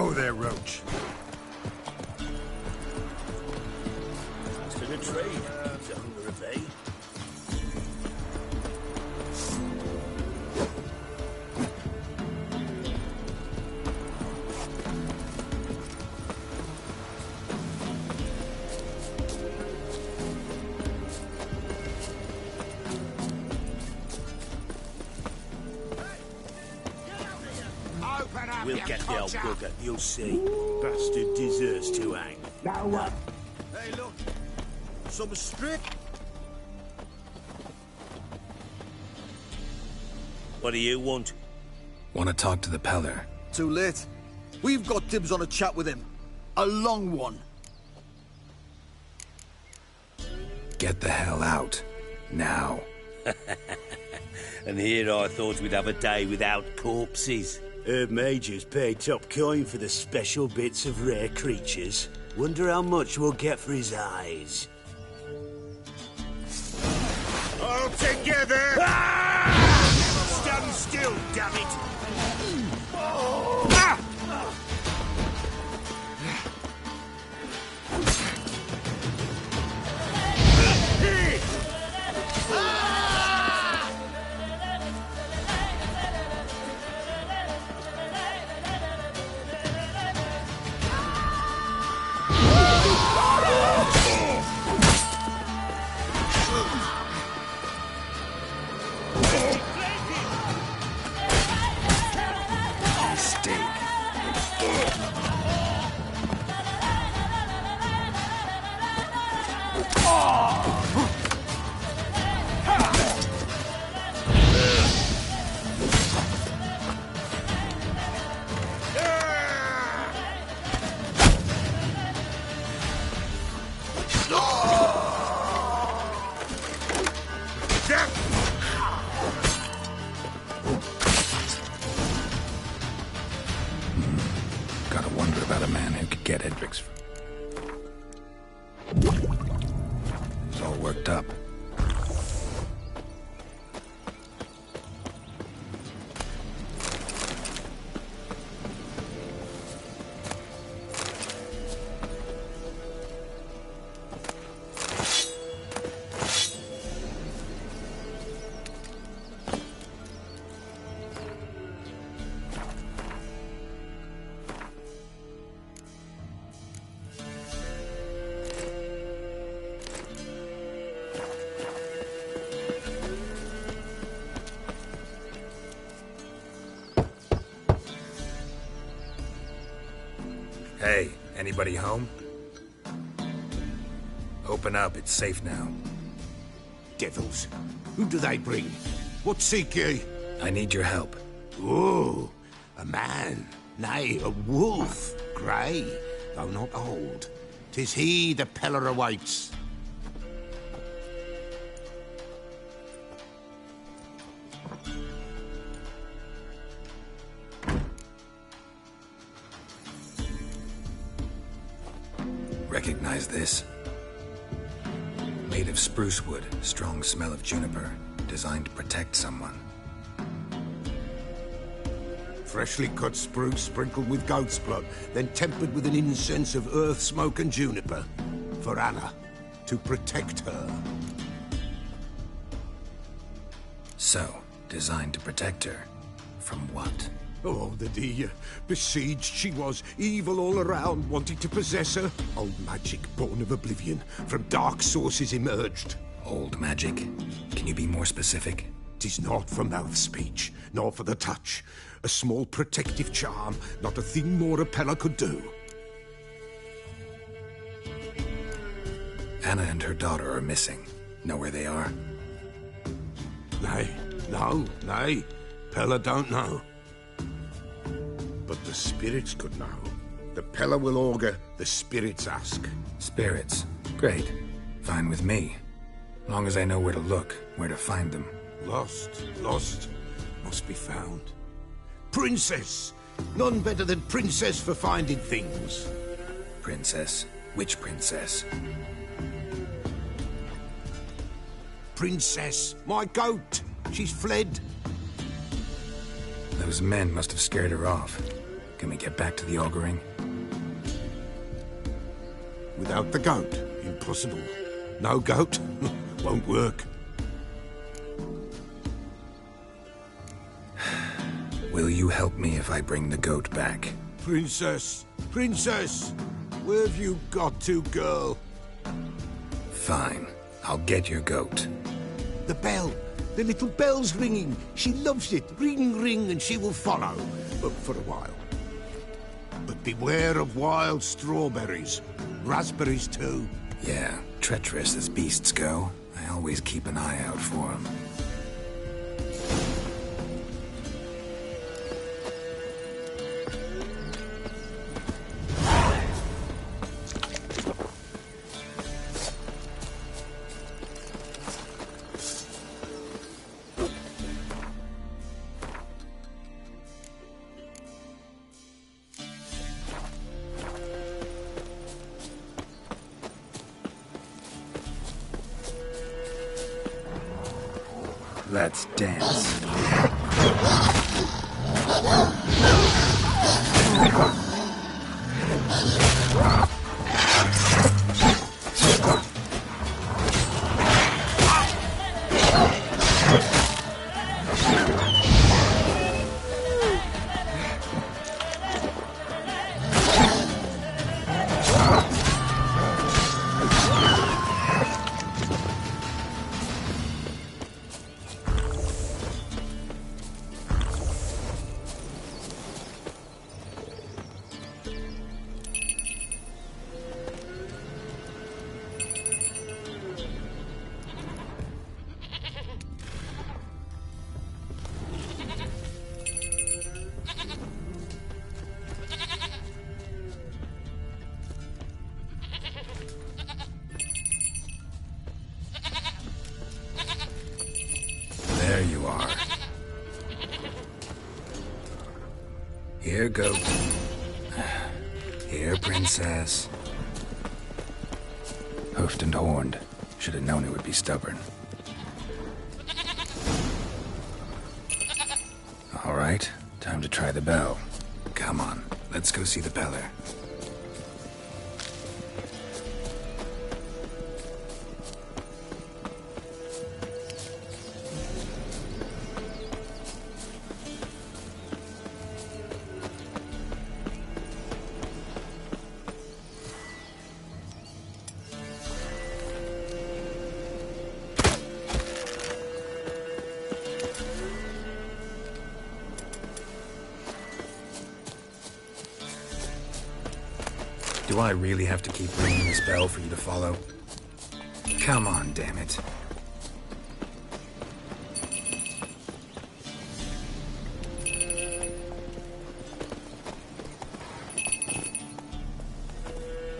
Whoa there, Roach. It's been a trade. It's a hunger of day. We'll get the old bugger, you'll see. Bastard deserves to hang. Now what? Hey, look. Some strip. What do you want? Want to talk to the Peller. Too late. We've got dibs on a chat with him. A long one. Get the hell out. Now. And here I thought we'd have a day without corpses. Herb Majors pay top coin for the special bits of rare creatures. Wonder how much we'll get for his eyes. All together! Ah! Stand still, damn it! Ah! Gotta wonder about a man who could get Hendricks. He's all worked up. Hey, anybody home? Open up, it's safe now. Devils. Who do they bring? What seek ye? I need your help. Oh, a man. Nay, a wolf. Grey, though not old. 'Tis he the Peller awaits. Recognize this? Made of spruce wood, strong smell of juniper, designed to protect someone. Freshly cut spruce sprinkled with goat's blood, then tempered with an incense of earth, smoke and juniper. For Anna, to protect her. So, designed to protect her. From what? Oh, the besieged she was, evil all around, wanting to possess her. Old magic born of oblivion, from dark sources emerged. Old magic? Can you be more specific? 'Tis not for mouth speech, nor for the touch. A small protective charm, not a thing more a Peller could do. Anna and her daughter are missing. Know where they are? Nay, Peller don't know. But the spirits could know. The Peller will augur, the spirits ask. Spirits. Great. Fine with me. Long as I know where to look, where to find them. Lost, must be found. Princess! None better than Princess for finding things. Princess? Which princess? Princess, my goat. She's fled. Those men must have scared her off. Can we get back to the auguring? Without the goat, impossible. No goat, won't work. Will you help me if I bring the goat back? Princess! Princess! Where have you got to, girl? Fine. I'll get your goat. The bell! The little bell's ringing. She loves it. Ring, ring, and she will follow. But for a while. But beware of wild strawberries. Raspberries, too. Yeah, treacherous as beasts go. I always keep an eye out for them. Let's dance. There you are. Here, goat. Here, princess. Hoofed and horned. Should have known it would be stubborn. All right, time to try the bell. Come on, let's go see the beller. Do I really have to keep ringing this bell for you to follow? Come on, damn it.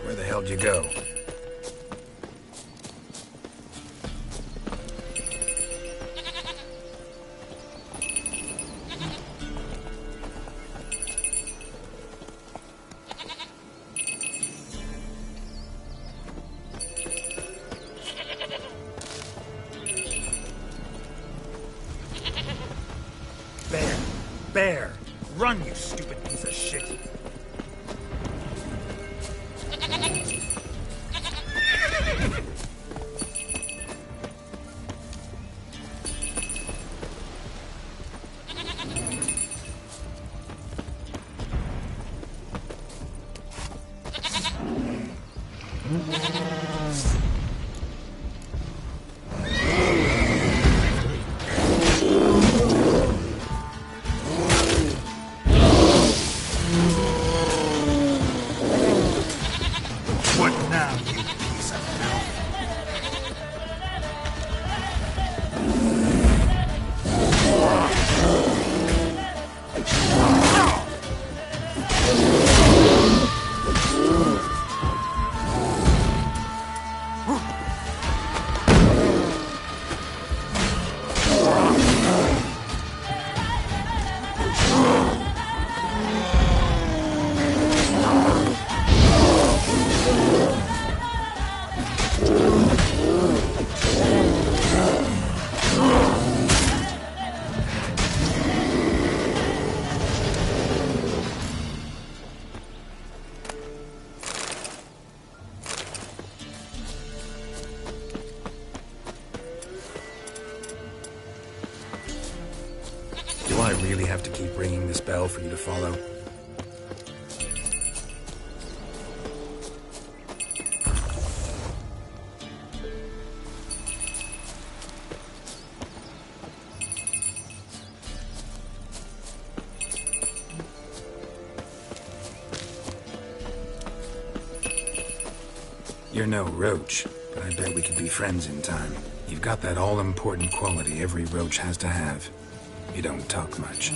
Where the hell'd you go? Bear! Run, you stupid piece of shit! I really have to keep ringing this bell for you to follow? You're no roach, but I bet we could be friends in time. You've got that all-important quality every roach has to have. You don't talk much.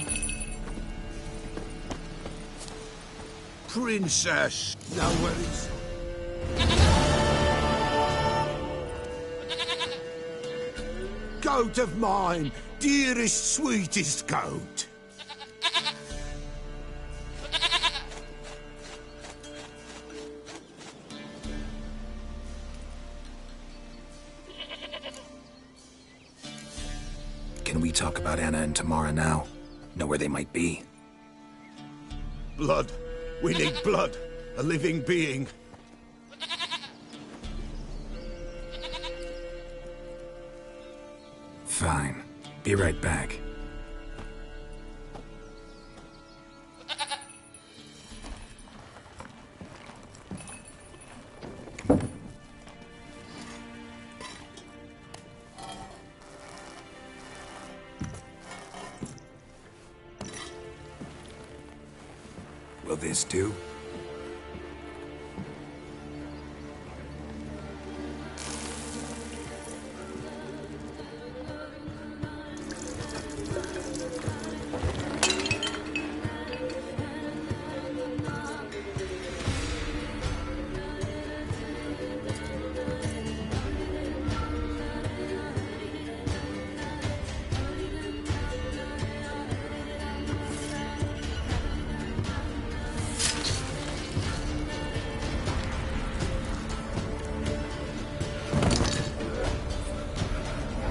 Princess, no worries. Goat of mine, dearest, sweetest goat. Can we talk about Anna and Tamara now? Know where they might be? Blood. We need blood. A living being. Fine. Be right back. Will this do?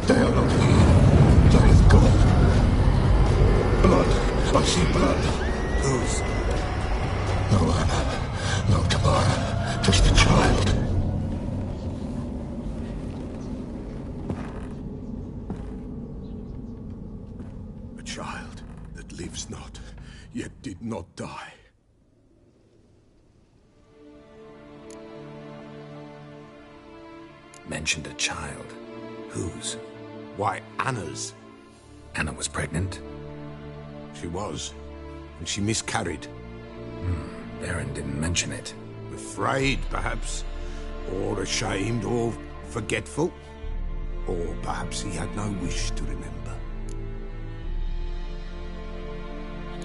They are not here. There is God. Blood. I see blood. Whose? No Anna. No Tamara. Just the child. A child that lives not, yet did not die. Mentioned a child. Whose? Why, Anna's. Anna was pregnant? She was. And she miscarried. Baron didn't mention it. Afraid, perhaps. Or ashamed, or forgetful. Or perhaps he had no wish to remember.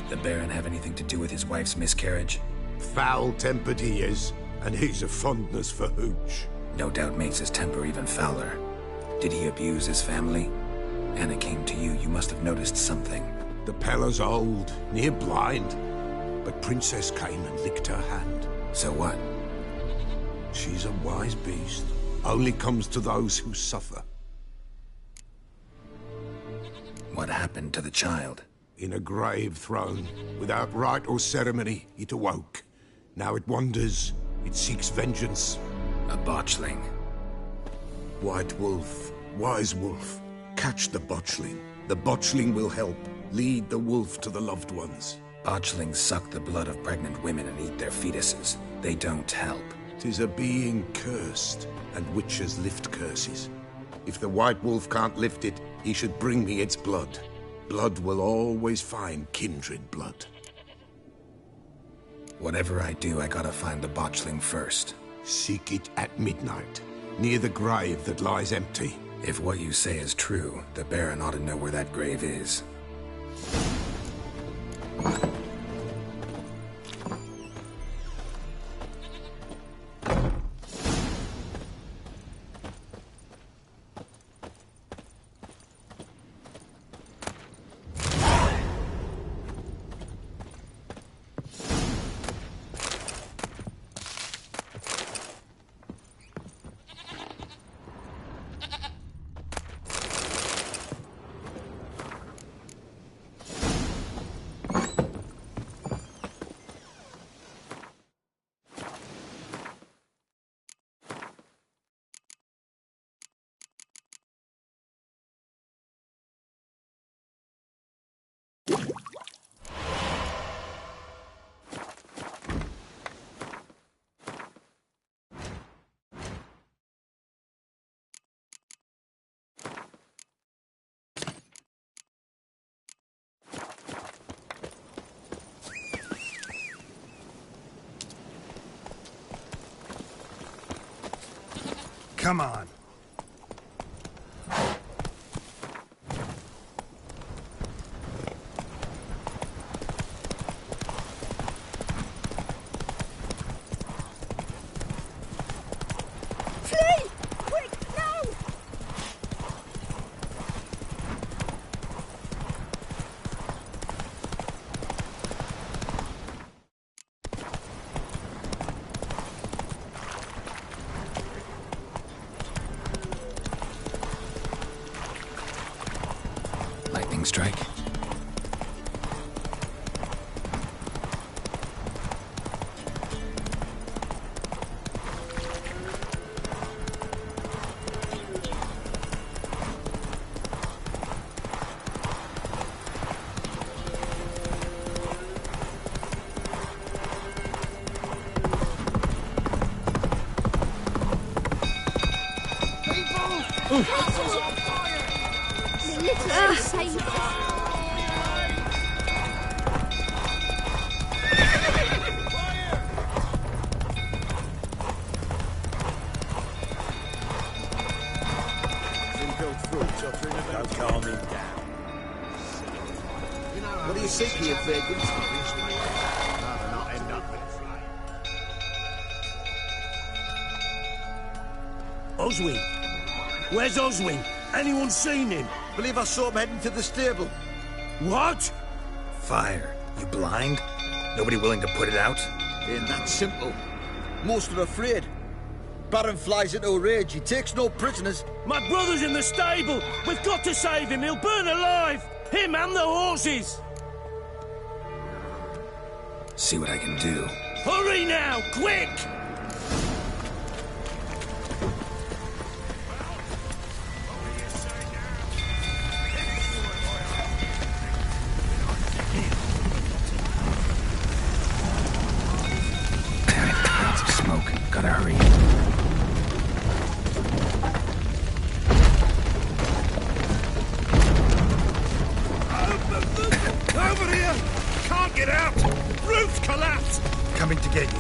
The Baron have anything to do with his wife's miscarriage? Foul-tempered he is, and he's a fondness for hooch. No doubt makes his temper even fouler. Did he abuse his family? Anna came to you. You must have noticed something. The Pella's old, near blind. But Princess came and licked her hand. So what? She's a wise beast. Only comes to those who suffer. What happened to the child? In a grave thrown, without rite or ceremony, it awoke. Now it wanders. It seeks vengeance. A botchling. White Wolf, Wise Wolf, catch the botchling. The botchling will help. Lead the wolf to the loved ones. Botchlings suck the blood of pregnant women and eat their fetuses. They don't help. 'Tis a being cursed, and witches lift curses. If the White Wolf can't lift it, he should bring me its blood. Blood will always find kindred blood. Whatever I do, I gotta find the botchling first. Seek it at midnight, near the grave that lies empty. If what you say is true, the Baron ought to know where that grave is. Come on. Flee! Quick, now! Lightning strike. Military safe. Don't calm him down. What do you seek here, vagrants? Rather not end up with a Oswin! Where's Oswin? Anyone seen him? Believe I saw him heading to the stable. What? Fire. You blind? Nobody willing to put it out? Ain't that simple. Most are afraid. Baron flies into a rage. He takes no prisoners. My brother's in the stable! We've got to save him! He'll burn alive! Him and the horses! See what I can do. Hurry now! Quick! Lots of smoke. Gotta hurry. Over here! Can't get out! Roof's collapsed! Coming to get you.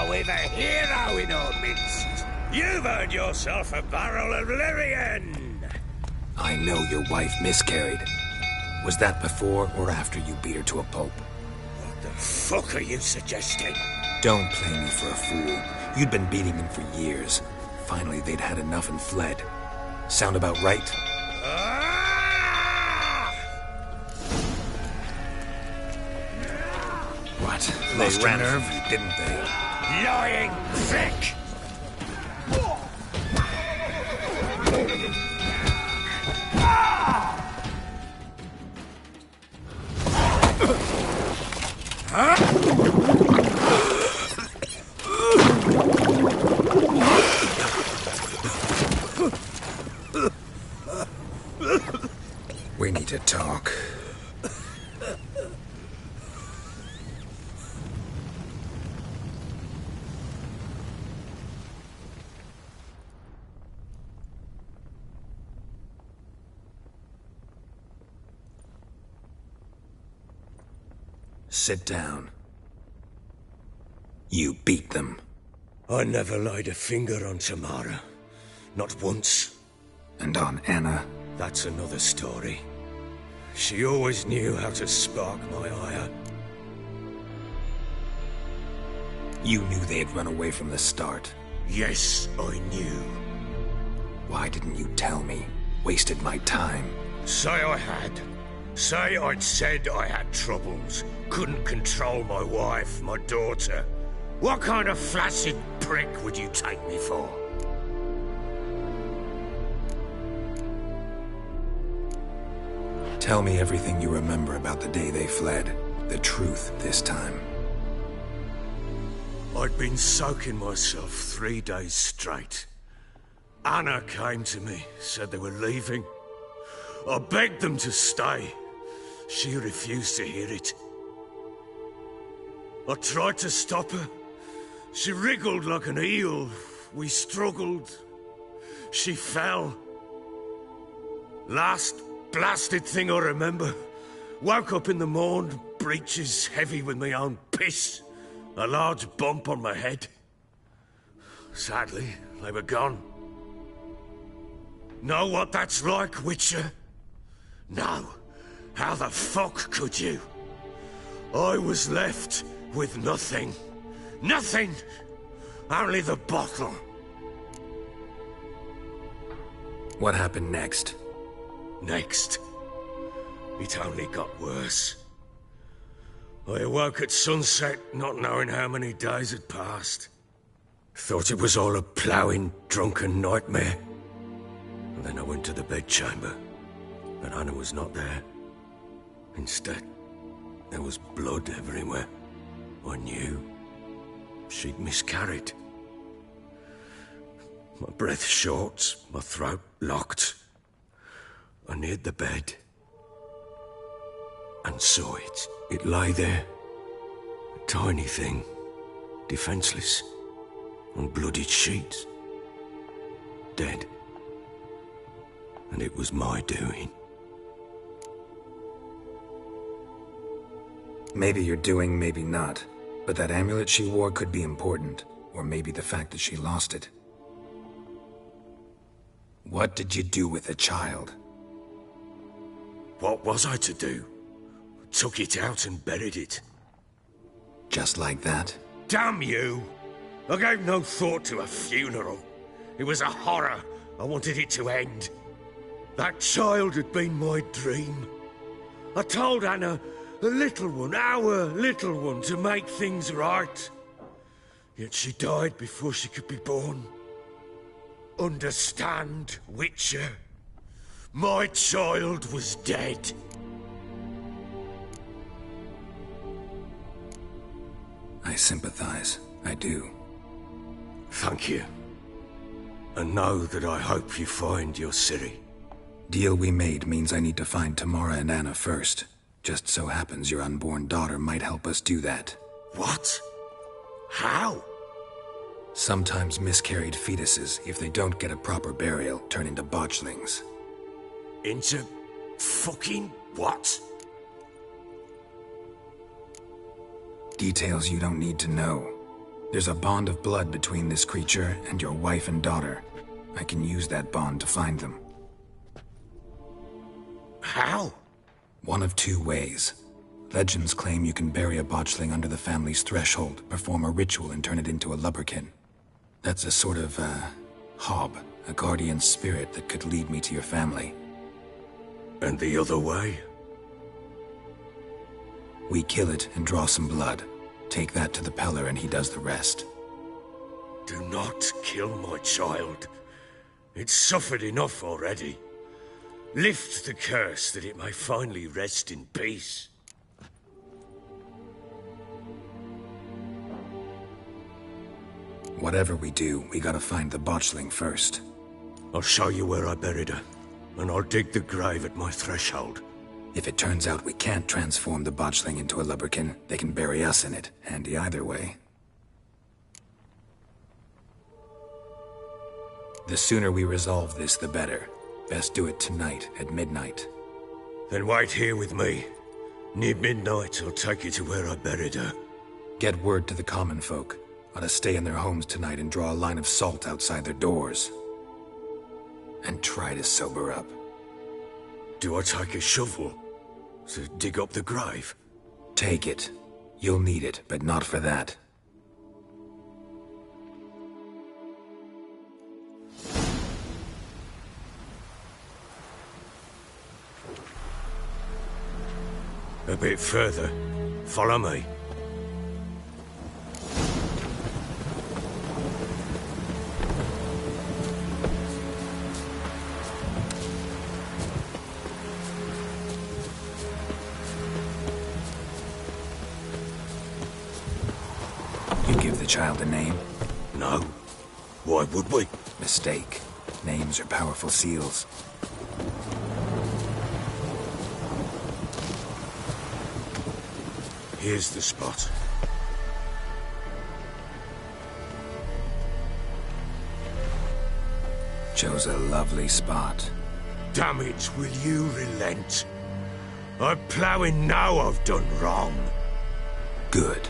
We've a hero in our midst. You've earned yourself a barrel of Lyrian. I know your wife miscarried. Was that before or after you beat her to a pulp? What the fuck are you suggesting? Don't play me for a fool. You'd been beating them for years. Finally, they'd had enough and fled. Sound about right? Ah! What? Lost your nerve, didn't they? Lying prick! We need to talk. Sit down. You beat them. I never laid a finger on Tamara. Not once. And on Anna. That's another story. She always knew how to spark my ire. You knew they had run away from the start. Yes, I knew. Why didn't you tell me? Wasted my time. Say I had. Say I'd said I had troubles. Couldn't control my wife, my daughter. What kind of flaccid prick would you take me for? Tell me everything you remember about the day they fled. The truth this time. I'd been soaking myself 3 days straight. Anna came to me, said they were leaving. I begged them to stay. She refused to hear it. I tried to stop her. She wriggled like an eel. We struggled. She fell. Last blasted thing I remember. Woke up in the morn, breeches heavy with my own piss. A large bump on my head. Sadly, they were gone. Know what that's like, Witcher? No. How the fuck could you? I was left with nothing. Nothing! Only the bottle. What happened next? Next. It only got worse. I awoke at sunset, not knowing how many days had passed. Thought it was all a ploughing, drunken nightmare. And then I went to the bedchamber, but Anna was not there. Instead, there was blood everywhere. I knew she'd miscarried. My breath short, my throat locked. I neared the bed and saw it. It lay there, a tiny thing, defenseless, on bloodied sheets, dead. And it was my doing. Maybe you're doing, maybe not. But that amulet she wore could be important. Or maybe the fact that she lost it. What did you do with the child? What was I to do? Took it out and buried it. Just like that? Damn you! I gave no thought to a funeral. It was a horror. I wanted it to end. That child had been my dream. I told Anna, the little one, our little one, to make things right. Yet she died before she could be born. Understand, Witcher? My child was dead. I sympathize. I do. Thank you. And know that I hope you find your Ciri. Deal we made means I need to find Tamara and Anna first. Just so happens your unborn daughter might help us do that. What? How? Sometimes miscarried fetuses, if they don't get a proper burial, turn into botchlings. Into fucking what? Details you don't need to know. There's a bond of blood between this creature and your wife and daughter. I can use that bond to find them. How? One of two ways. Legends claim you can bury a botchling under the family's threshold, perform a ritual and turn it into a lubberkin. That's a sort of, hob, a guardian spirit that could lead me to your family. And the other way? We kill it and draw some blood. Take that to the Peller and he does the rest. Do not kill my child. It's suffered enough already. Lift the curse that it may finally rest in peace. Whatever we do, we gotta find the botchling first. I'll show you where I buried her, and I'll dig the grave at my threshold. If it turns out we can't transform the botchling into a lubberkin, they can bury us in it. Handy either way. The sooner we resolve this, the better. Best do it tonight, at midnight. Then wait here with me. Near midnight, I'll take you to where I buried her. Get word to the common folk. Ought to stay in their homes tonight and draw a line of salt outside their doors. And try to sober up. Do I take a shovel to dig up the grave? Take it. You'll need it, but not for that. A bit further. Follow me. give the child a name? No. Why would we? Mistake. Names are powerful seals. Here's the spot. Chose a lovely spot. Damn it, will you relent? I'm ploughing now I've done wrong. Good.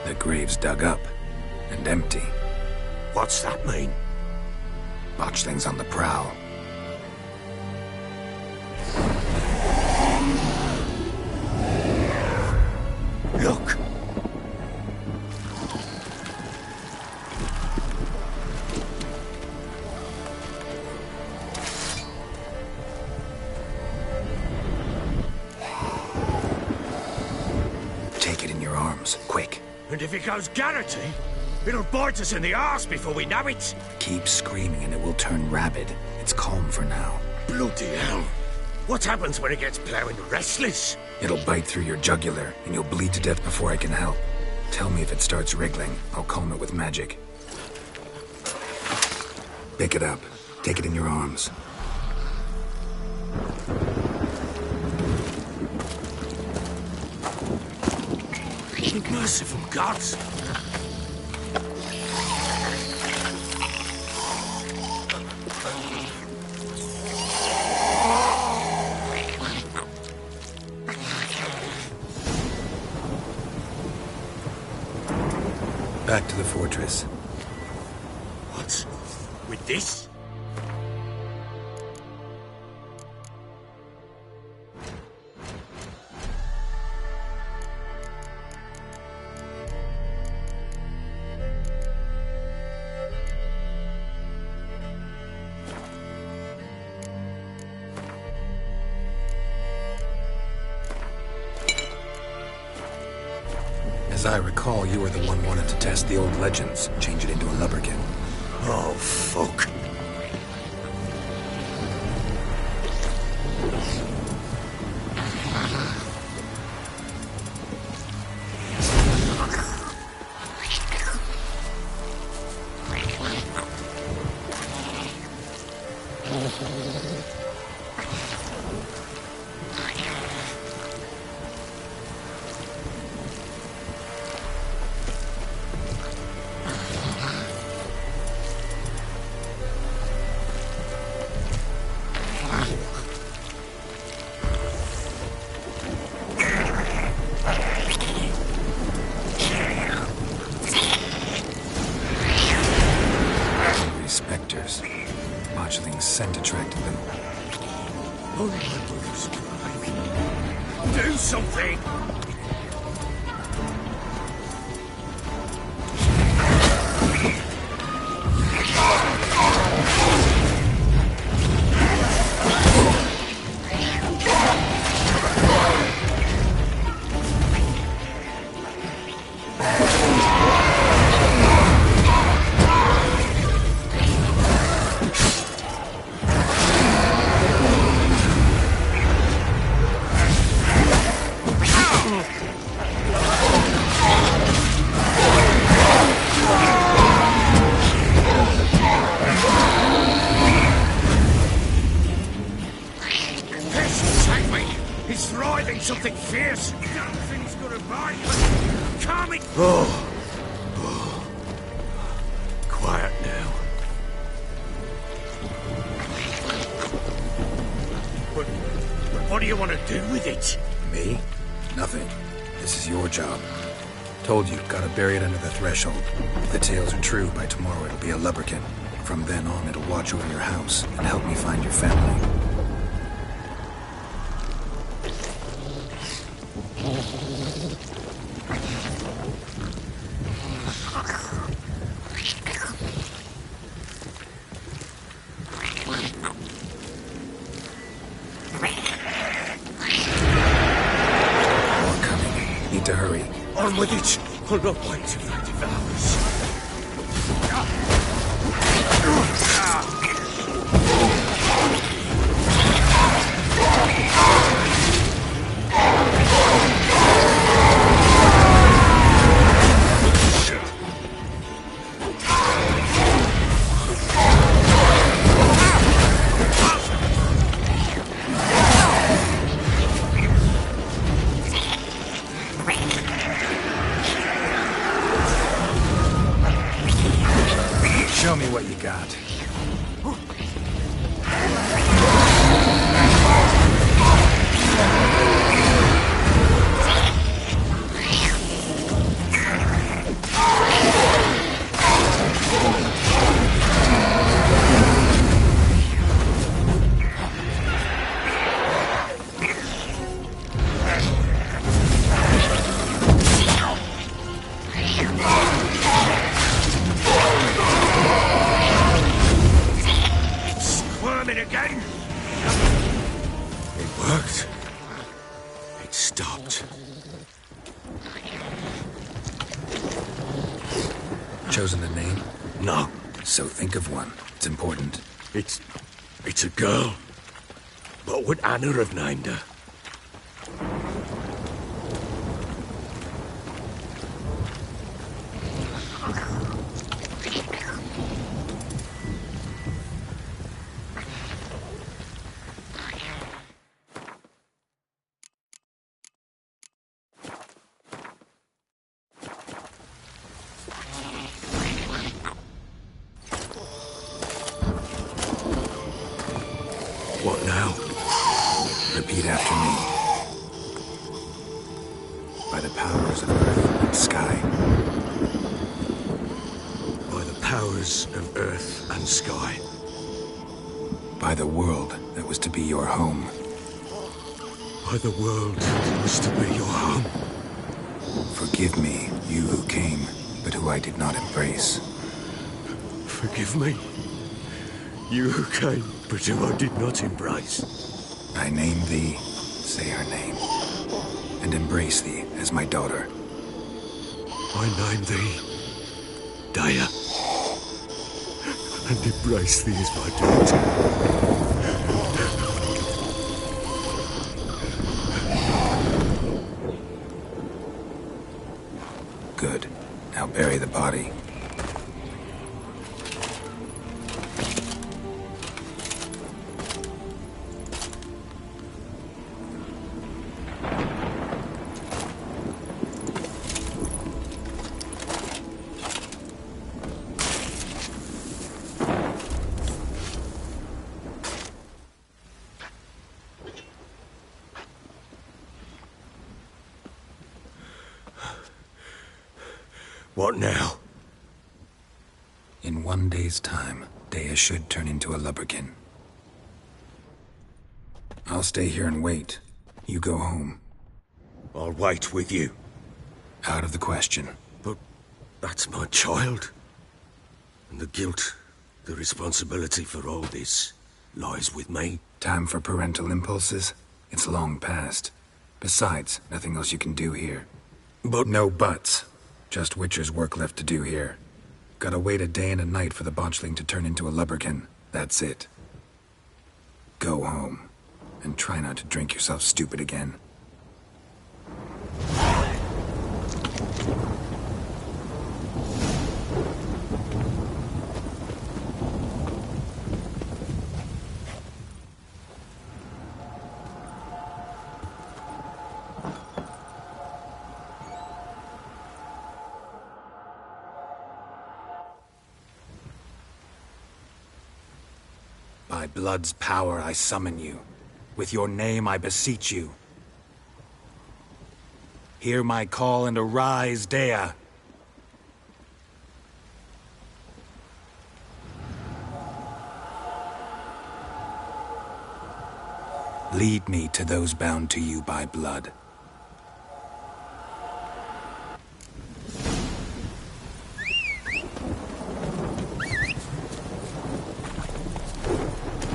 The grave's dug up and empty. What's that mean? Botchling's on the prowl. Look! Take it in your arms, quick. And if it goes Garrity, it'll bite us in the arse before we know it. Keep screaming and it will turn rabid. It's calm for now. Bloody hell. What happens when it gets ploughing restless? It'll bite through your jugular, and you'll bleed to death before I can help. Tell me if it starts wriggling. I'll calm it with magic. Pick it up. Take it in your arms. Merciful gods! Back to the fortress. What? With this? As I recall, you were the one wanted to test the old legends, change it into a lubberkin. Oh, fuck. Spectres. Botchling's scent attracted them. Oh, my mother's alive. Do something! He's writhing something fierce. Damn thing's gonna bite. Calm it. Oh. Quiet now. What do you want to do with it? Me? Nothing. This is your job. Told you, gotta bury it under the threshold. If the tales are true, by tomorrow it'll be a lubberkin. From then on, it'll watch over your house and help me find your family. More coming. Need to hurry. On with it. I'll not wait till that devours. Show me what you got. Squirming again! It worked. It stopped. Chosen a name? No, So think of one. It's important. it's a girl. What would Anna have named her? What now? Repeat after me. By the powers of earth and sky. By the powers of earth and sky. By the world that was to be your home. By the world that was to be your home. Forgive me, you who came, but who I did not embrace. Forgive me. You who came, but who I did not embrace. I name thee, say her name, and embrace thee as my daughter. I name thee Daya, and embrace thee as my daughter. Good. Now bury the body. What now? In 1 day's time, Daya should turn into a lubberkin. I'll stay here and wait. You go home. I'll wait with you. Out of the question. But that's my child. And the guilt, the responsibility for all this lies with me. Time for parental impulses? It's long past. Besides, nothing else you can do here. But No buts. Just Witcher's work left to do here. Gotta wait a day and a night for the botchling to turn into a lubberkin. That's it. Go home. And try not to drink yourself stupid again. By blood's power I summon you. With your name I beseech you. Hear my call and arise, Daya. Lead me to those bound to you by blood.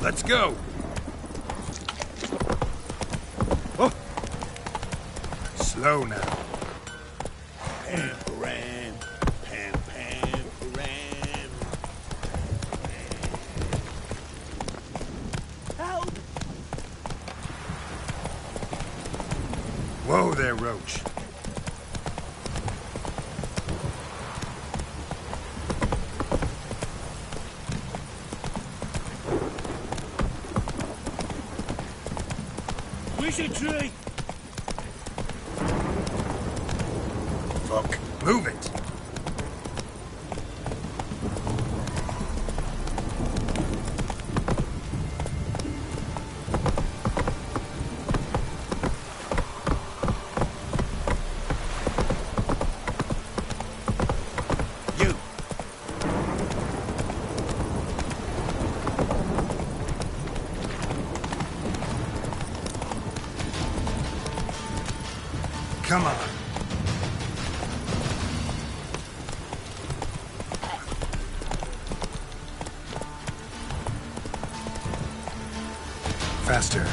Let's go. Slow now. Pam, pam, pam, pam. Help! Whoa there, Roach. Wishing tree! fuck. Move it. You. Come on. Faster.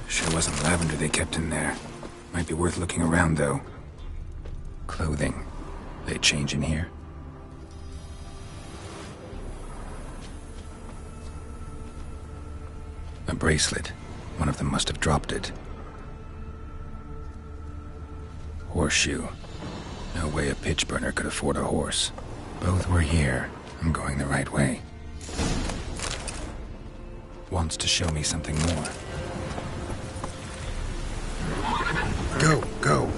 Sure wasn't lavender they kept in there. Might be worth looking around, though. Clothing. They change in here? A bracelet. One of them must have dropped it. Horseshoe. No way a pitch burner could afford a horse. Both were here. I'm going the right way. Wants to show me something more. Go, go.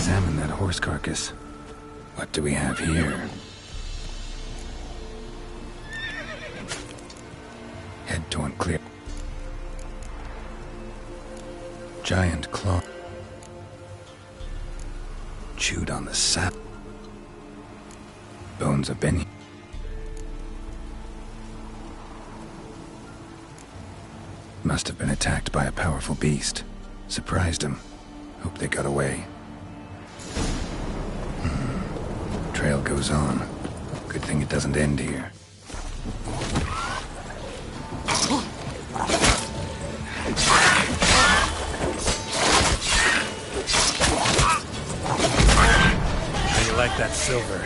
Examine that horse carcass. What do we have here? Head torn clear. Giant claw. Chewed on the sap. Bones of Benny. Must have been attacked by a powerful beast. Surprised him. Hope they got away. Trail goes on. Good thing it doesn't end here. How do you like that silver?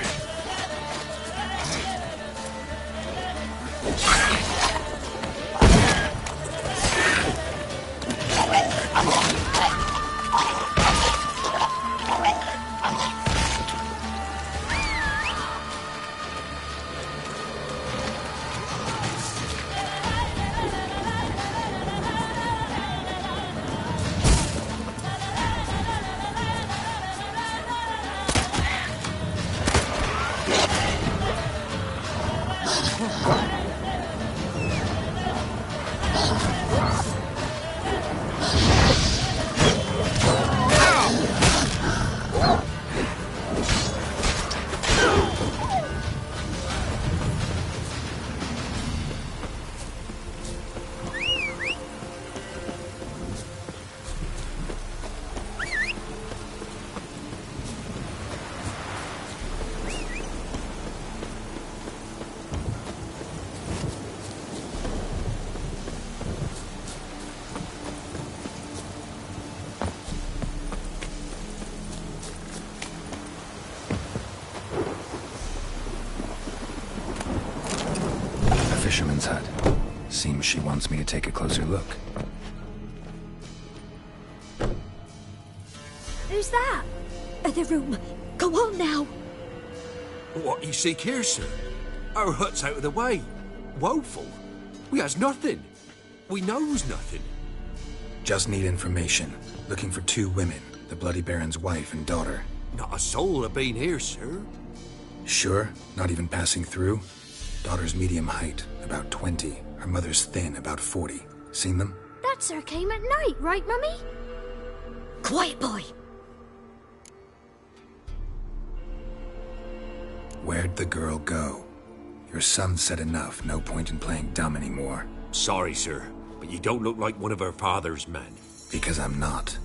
Fisherman's hut. Seems she wants me to take a closer look. Who's that? The room. Go on now. What you seek here, sir? Our hut's out of the way. Woeful. We has nothing. We knows nothing. Just need information. Looking for 2 women, the Bloody Baron's wife and daughter. Not a soul have been here, sir. Sure? Not even passing through? Daughter's medium height, about 20. Her mother's thin, about 40. Seen them? That sir came at night, right, Mummy? Quiet, boy. Where'd the girl go? Your son said enough. No point in playing dumb anymore. Sorry, sir, but you don't look like one of her father's men. Because I'm not.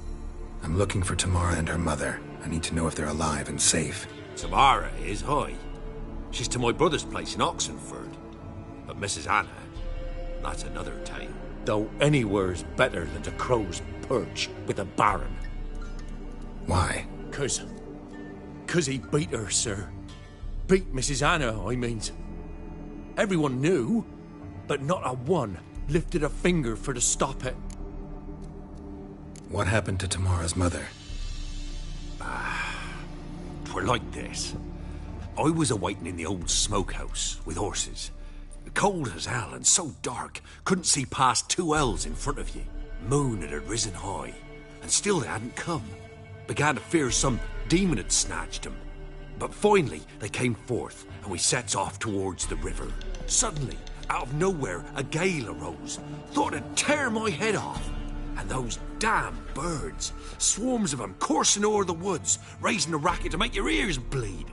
I'm looking for Tamara and her mother. I need to know if they're alive and safe. Tamara is, aye. She's to my brother's place in Oxenford. But Mrs. Anna, that's another tale. Though anywhere's better than the Crow's Perch with a Baron. Why? 'Cause he beat her, sir. Beat Mrs. Anna, I means. Everyone knew, but not a one lifted a finger for to stop it. What happened to Tamara's mother? 'Twere like this. I was awaiting in the old smokehouse with horses. Cold as hell and so dark, couldn't see past 2 ells in front of you. Moon had risen high, and still they hadn't come. Began to fear some demon had snatched them. But finally, they came forth, and we sets off towards the river. Suddenly, out of nowhere, a gale arose. Thought it'd tear my head off. And those damn birds, swarms of them coursing o'er the woods, raising a racket to make your ears bleed.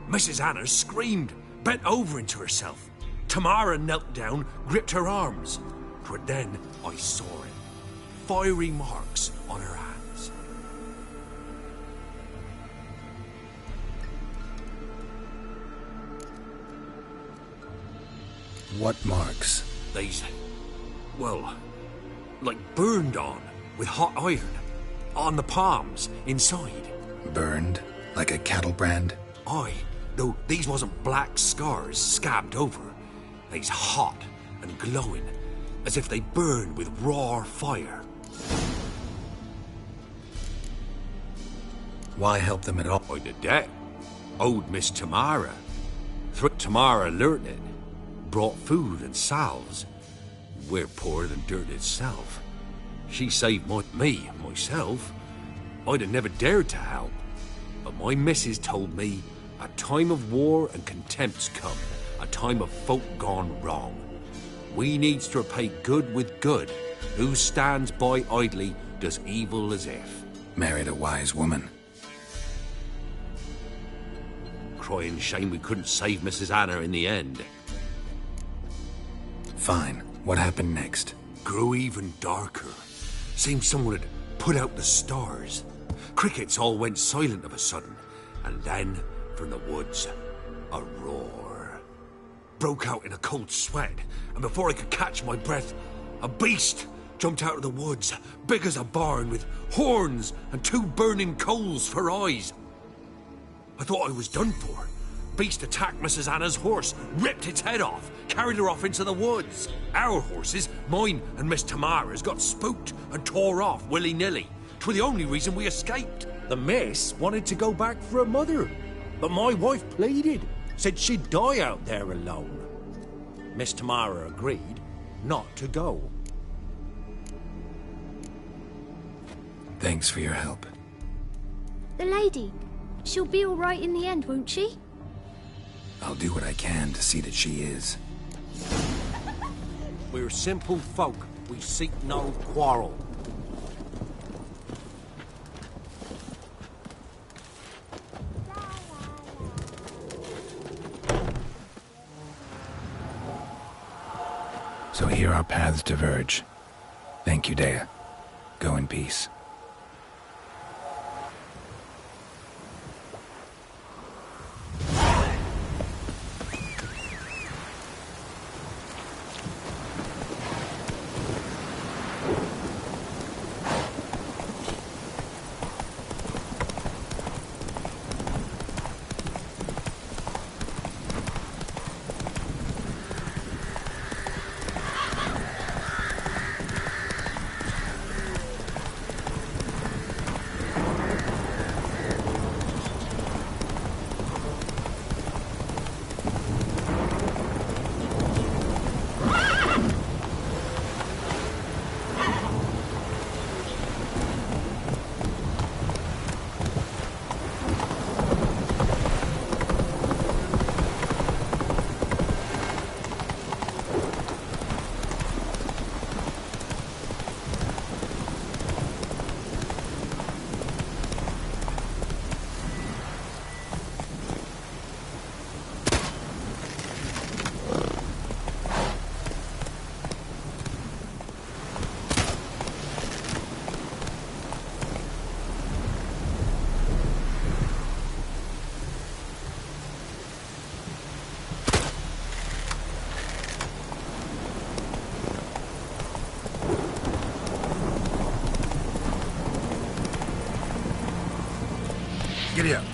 Mrs. Anna screamed, bent over into herself. Tamara knelt down, gripped her arms. 'Twere then I saw it. Fiery marks on her hands. What marks? These, well, like burned on with hot iron. On the palms, inside. Burned? Like a cattle brand? Aye, though these wasn't black scars scabbed over. They's hot and glowing, as if they burned with raw fire. Why help them at all? By the debt, owed Miss Tamara. Tamara learnt it, brought food and salves. We're poorer than dirt itself. She saved myself. I'd have never dared to help. But my missus told me a time of war and contempt's come, a time of folk gone wrong. We needs to repay good with good. Who stands by idly does evil as if. Married a wise woman. Crying shame we couldn't save Mrs. Anna in the end. Fine. What happened next? Grew even darker. Seemed someone had put out the stars. Crickets all went silent of a sudden, and then, from the woods, a roar. broke out in a cold sweat, and before I could catch my breath, a beast jumped out of the woods, big as a barn, with horns and 2 burning coals for eyes. I thought I was done for. Beast attacked Mrs. Anna's horse, ripped its head off, carried her off into the woods. Our horses, mine and Miss Tamara's, got spooked and tore off willy-nilly. 'Twere the only reason we escaped. The miss wanted to go back for her mother, but my wife pleaded, said she'd die out there alone. Miss Tamara agreed not to go. Thanks for your help. The lady. She'll be all right in the end, won't she? I'll do what I can to see that she is. We're simple folk. We seek no quarrel. So here our paths diverge. Thank you, Dea. Go in peace. Giddy up.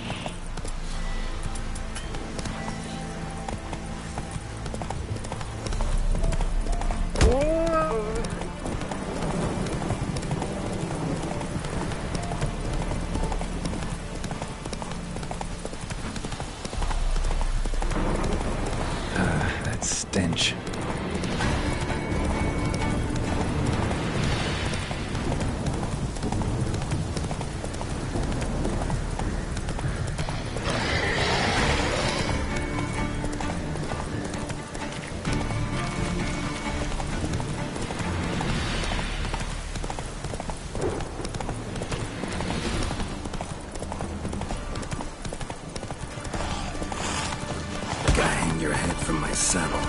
That stench. Hang your head from my saddle.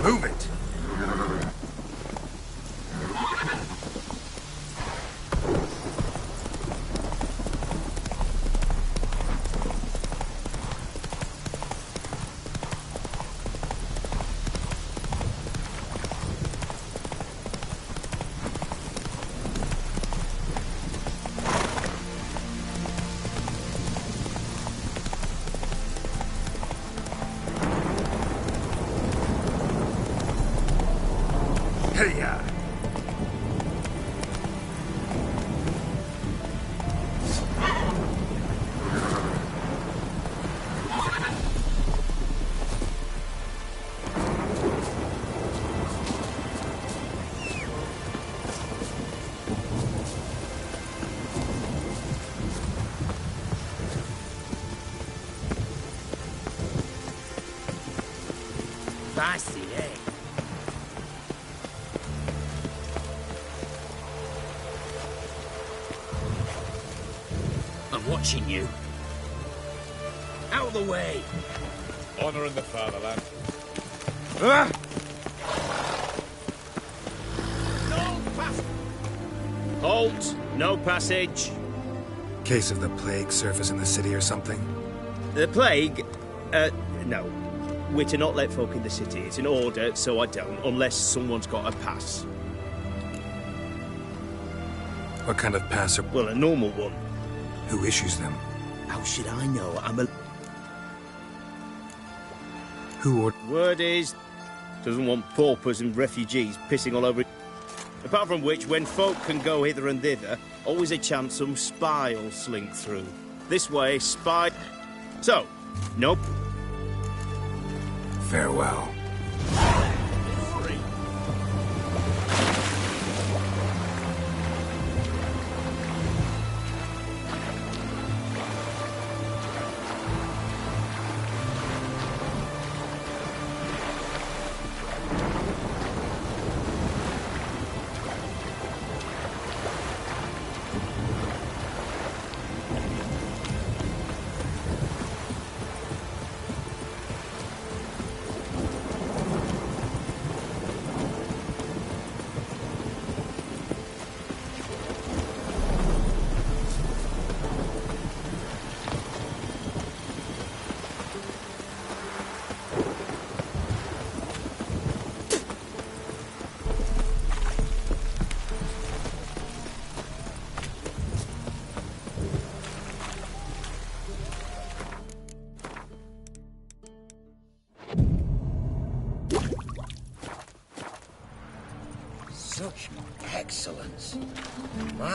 Move it! Hey-ya! Spicy, eh? I'm watching you. Out of the way! Honouring the fatherland. Halt! No passage. Case of the plague surface in the city or something? The plague? No. We're to not let folk in the city. It's an order, so I don't, unless someone's got a pass. What kind of pass are... Well, a normal one. Who issues them? How should I know? I'm a... Who or... Word is, doesn't want paupers and refugees pissing all over it. Apart from which, when folk can go hither and thither, always a chance some spy will slink through. This way, spy... So, nope. Farewell. Such excellence. My.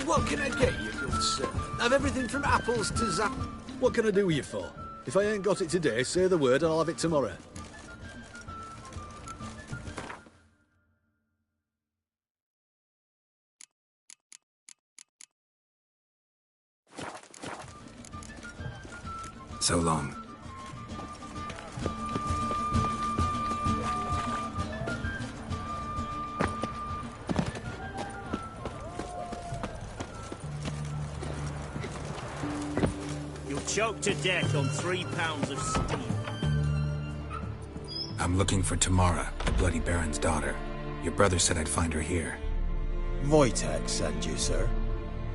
What can I get you, good sir? I've everything from apples to zap. What can I do you for? If I ain't got it today, say the word and I'll have it tomorrow. So long. You'll choke to death on 3 pounds of steel. I'm looking for Tamara, the Bloody Baron's daughter. Your brother said I'd find her here. Wojtek sent you, sir.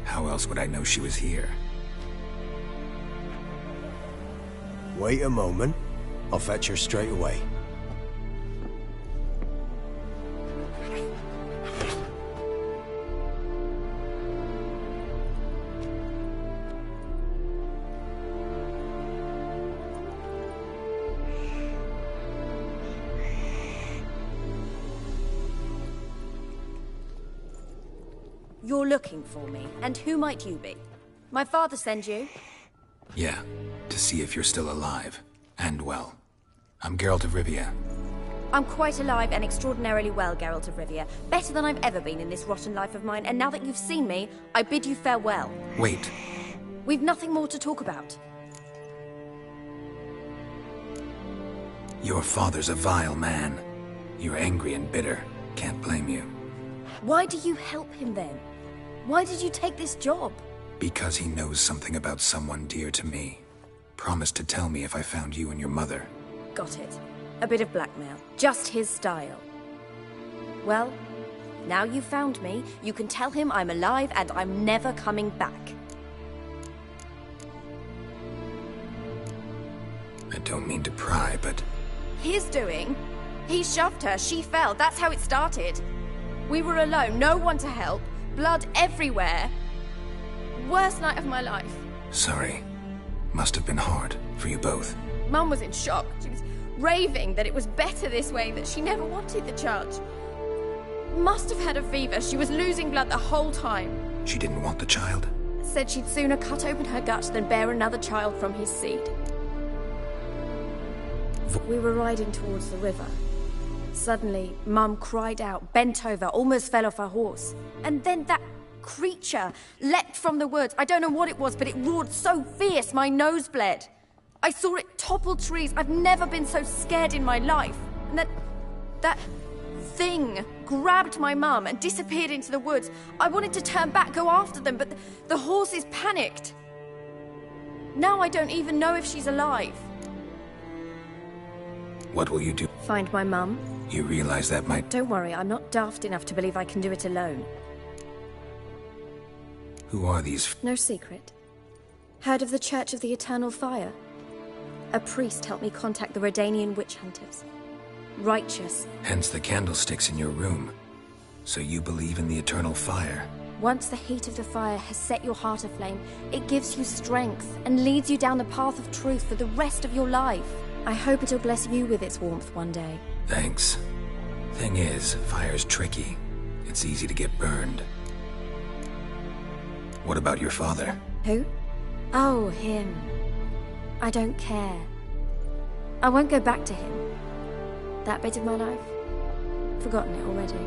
How else would I know she was here? Wait a moment. I'll fetch her straight away. You're looking for me, and who might you be? My father sent you? Yeah, to see if you're still alive. And well. I'm Geralt of Rivia. I'm quite alive and extraordinarily well, Geralt of Rivia. Better than I've ever been in this rotten life of mine, and now that you've seen me, I bid you farewell. Wait. We've nothing more to talk about. Your father's a vile man. You're angry and bitter. Can't blame you. Why do you help him then? Why did you take this job? Because he knows something about someone dear to me. Promised to tell me if I found you and your mother. Got it. A bit of blackmail. Just his style. Well, now you've found me, you can tell him I'm alive and I'm never coming back. I don't mean to pry, but... His doing? He shoved her, she fell, that's how it started. We were alone, no one to help, blood everywhere. Worst night of my life. Sorry. Must have been hard for you both. Mum was in shock. She was raving that it was better this way, that she never wanted the charge. Must have had a fever. She was losing blood the whole time. She didn't want the child? Said she'd sooner cut open her gut than bear another child from his seed. We were riding towards the river. Suddenly, Mum cried out, bent over, almost fell off her horse. And then that creature leapt from the woods. I don't know what it was, but it roared so fierce my nose bled. I saw it topple trees. I've never been so scared in my life. And that thing grabbed my mum and disappeared into the woods. I wanted to turn back, go after them, but the horses panicked. Now I don't even know if she's alive. What will you do? Find my mum. You realize that might... Don't worry, I'm not daft enough to believe I can do it alone. Who are these? No secret. Heard of the Church of the Eternal Fire? A priest helped me contact the Redanian witch hunters. Righteous. Hence the candlesticks in your room. So you believe in the eternal fire? Once the heat of the fire has set your heart aflame, it gives you strength and leads you down the path of truth for the rest of your life. I hope it'll bless you with its warmth one day. Thanks. Thing is, fire's tricky. It's easy to get burned. What about your father? Who? Oh, him. I don't care. I won't go back to him. That bit of my life? Forgotten it already.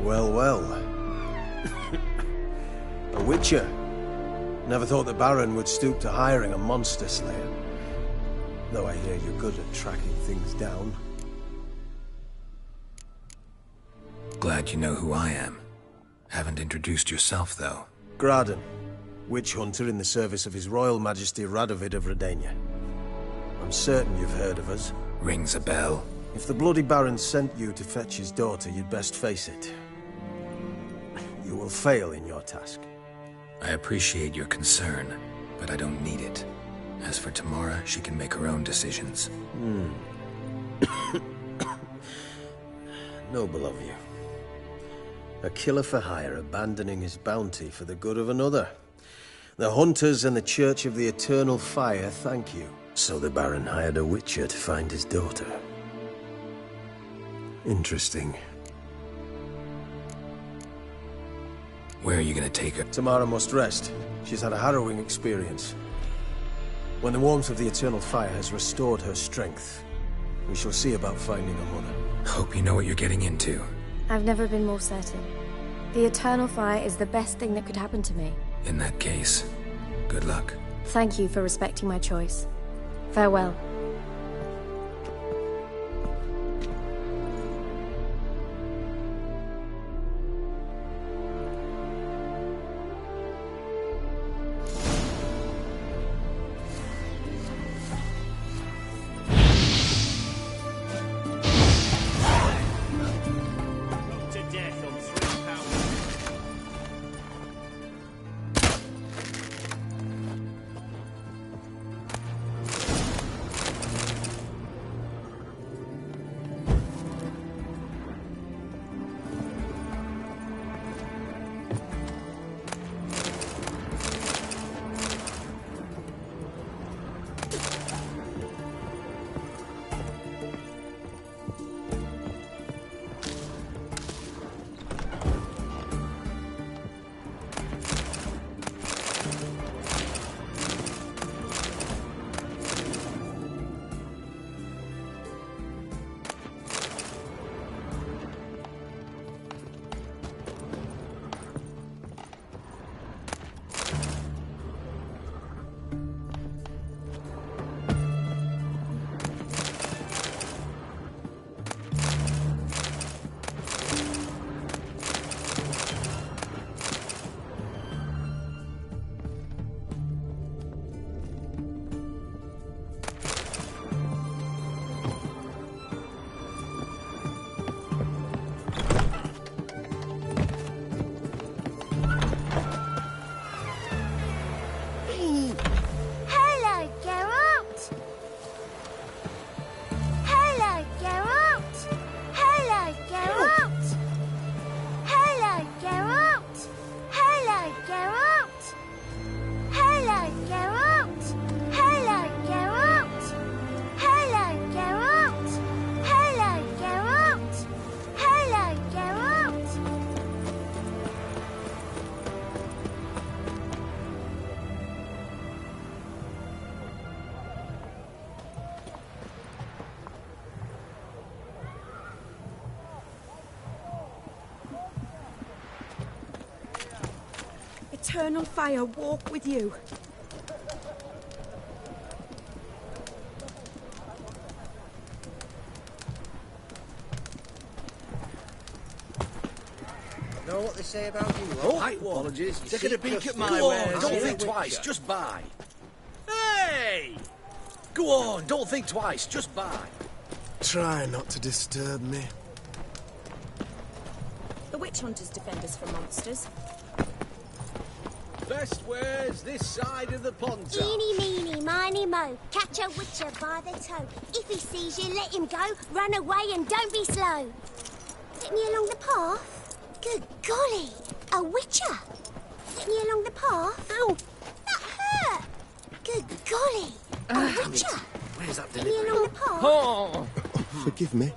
Well, well. A witcher. Never thought the Baron would stoop to hiring a monster slayer. Though I hear you're good at tracking things down. Glad you know who I am. Haven't introduced yourself, though. Graden, witch hunter in the service of His Royal Majesty Radovid of Redania. I'm certain you've heard of us. Rings a bell. If the Bloody Baron sent you to fetch his daughter, you'd best face it. You will fail in your task. I appreciate your concern, but I don't need it. As for Tamara, she can make her own decisions. Noble of you. A killer for hire abandoning his bounty for the good of another. The hunters and the Church of the Eternal Fire thank you. So the Baron hired a witcher to find his daughter. Interesting. Where are you gonna take her? Tamara must rest. She's had a harrowing experience. When the warmth of the Eternal Fire has restored her strength, we shall see about finding her mother. Hope you know what you're getting into. I've never been more certain. The Eternal Fire is the best thing that could happen to me. In that case, good luck. Thank you for respecting my choice. Farewell. eternal fire walk with you. Know what they say about you? Oh, Right one. apologies. You Taking see a peek at custard. my Go wares. on, Don't see think the twice, witcher. just buy. Hey! Go on, don't think twice, just buy. Try not to disturb me. The witch hunters defend us from monsters. Best wares this side of the pond. Eeny, meeny, miny, mo. Catch a witcher by the toe. If he sees you, let him go. Run away and don't be slow. Let me along the path. Good golly, a witcher. Let me along the path. Ow, that hurt. Good golly, a witcher. Where's that Let me along the path. Oh! Forgive me.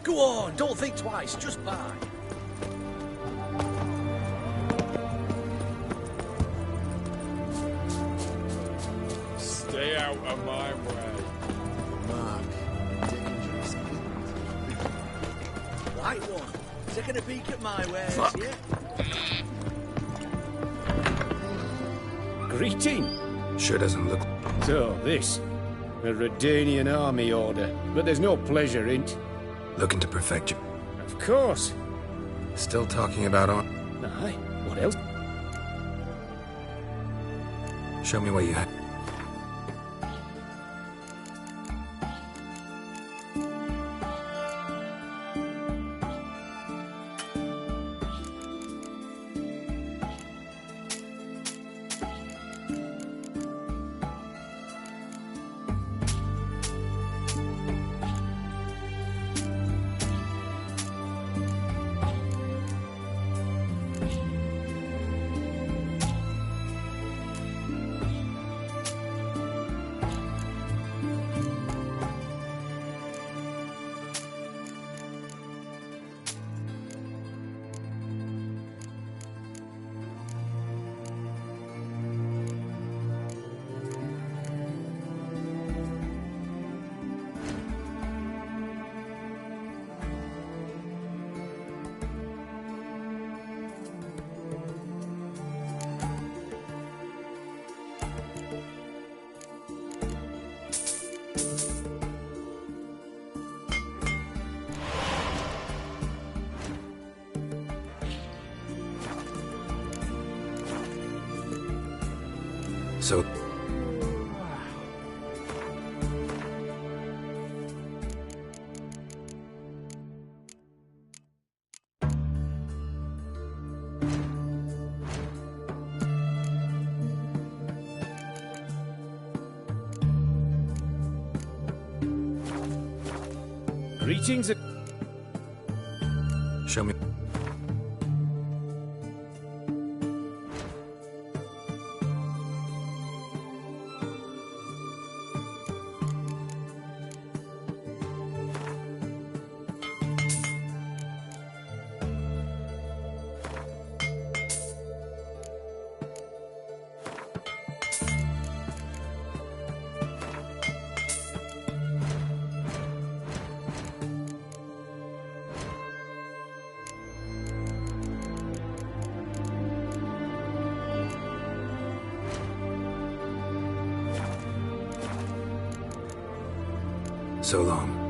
Go on, don't think twice, just buy. Stay out of my way. Mark, dangerous. Right one. Taking a peek at my wares, Fuck. yeah? Greeting. Sure doesn't look... So, this. A Redanian army order. But there's no pleasure in't. Looking to perfect you. Of course. Still talking about on... Aye. What else? Show me what you have. So... Greetings. Show me... So long.